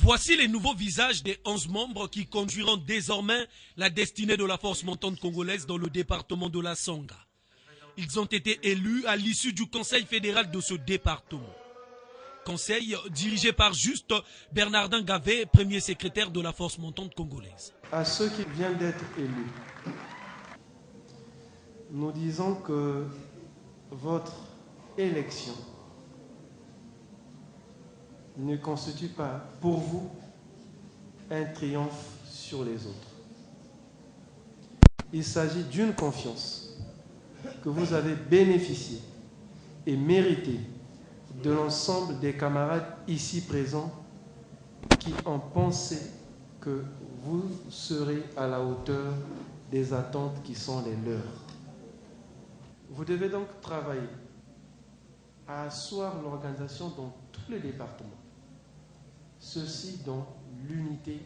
Voici les nouveaux visages des 11 membres qui conduiront désormais la destinée de la force montante congolaise dans le département de la Songa. Ils ont été élus à l'issue du conseil fédéral de ce département. Conseil dirigé par Juste Bernardin Gavé, premier secrétaire de la force montante congolaise. À ceux qui viennent d'être élus, nous disons que votre élection ne constitue pas pour vous un triomphe sur les autres. Il s'agit d'une confiance que vous avez bénéficié et mérité de l'ensemble des camarades ici présents qui ont pensé que vous serez à la hauteur des attentes qui sont les leurs. Vous devez donc travailler à asseoir l'organisation dans tous les départements, ceci dans l'unité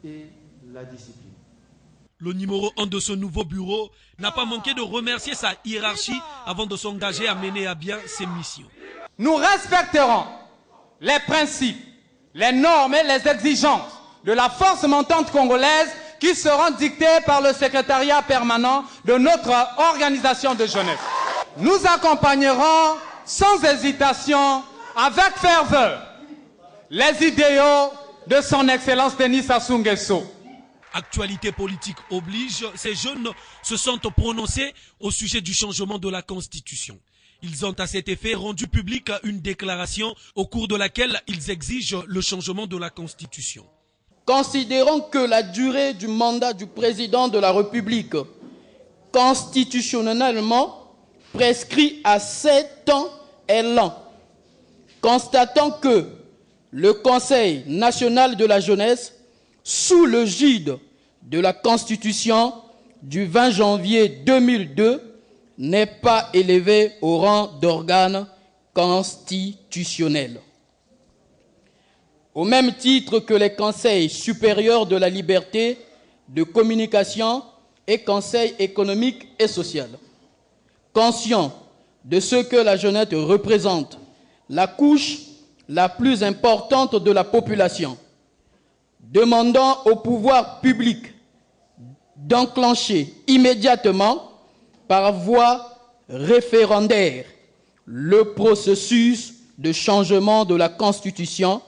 et la discipline. Le numéro 1 de ce nouveau bureau n'a pas manqué de remercier sa hiérarchie avant de s'engager à mener à bien ses missions. Nous respecterons les principes, les normes et les exigences de la force montante congolaise qui seront dictées par le secrétariat permanent de notre organisation de jeunesse. Nous accompagnerons sans hésitation, avec ferveur, les idéaux de son Excellence Denis Sassou Nguesso. Actualité politique oblige, ces jeunes se sont prononcés au sujet du changement de la Constitution. Ils ont à cet effet rendu public une déclaration au cours de laquelle ils exigent le changement de la Constitution. Considérons que la durée du mandat du président de la République, constitutionnellement prescrit à 7 ans, est lent. Constatons que le Conseil national de la jeunesse, sous l'égide de la Constitution du 20 janvier 2002, n'est pas élevé au rang d'organe constitutionnel. Au même titre que les conseils supérieurs de la liberté de communication et conseil économique et social. Conscient de ce que la jeunesse représente, la couche la plus importante de la population, demandant au pouvoir public d'enclencher immédiatement par voie référendaire le processus de changement de la Constitution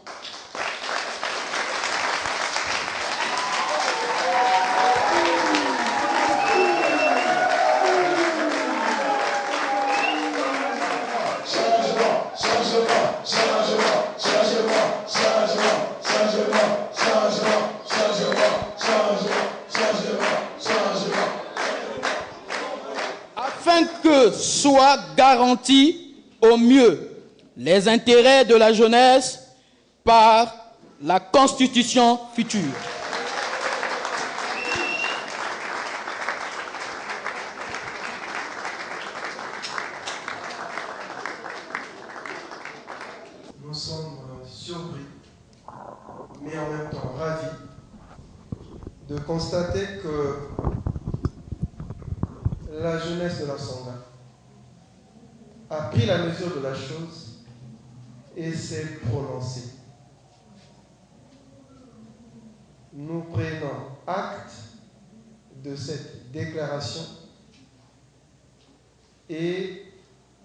afin que soient garantis au mieux les intérêts de la jeunesse par la Constitution future. Nous sommes surpris, mais en même temps ravis de constater que la jeunesse de la Songa a pris la mesure de la chose et s'est prononcée. Nous prenons acte de cette déclaration et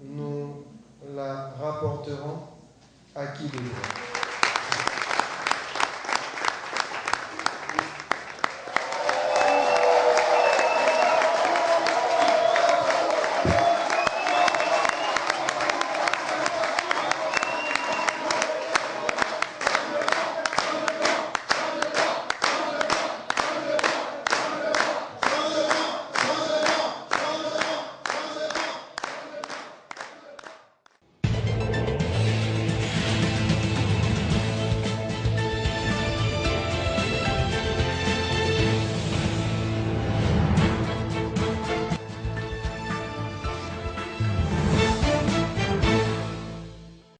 nous la rapporterons à qui de droit.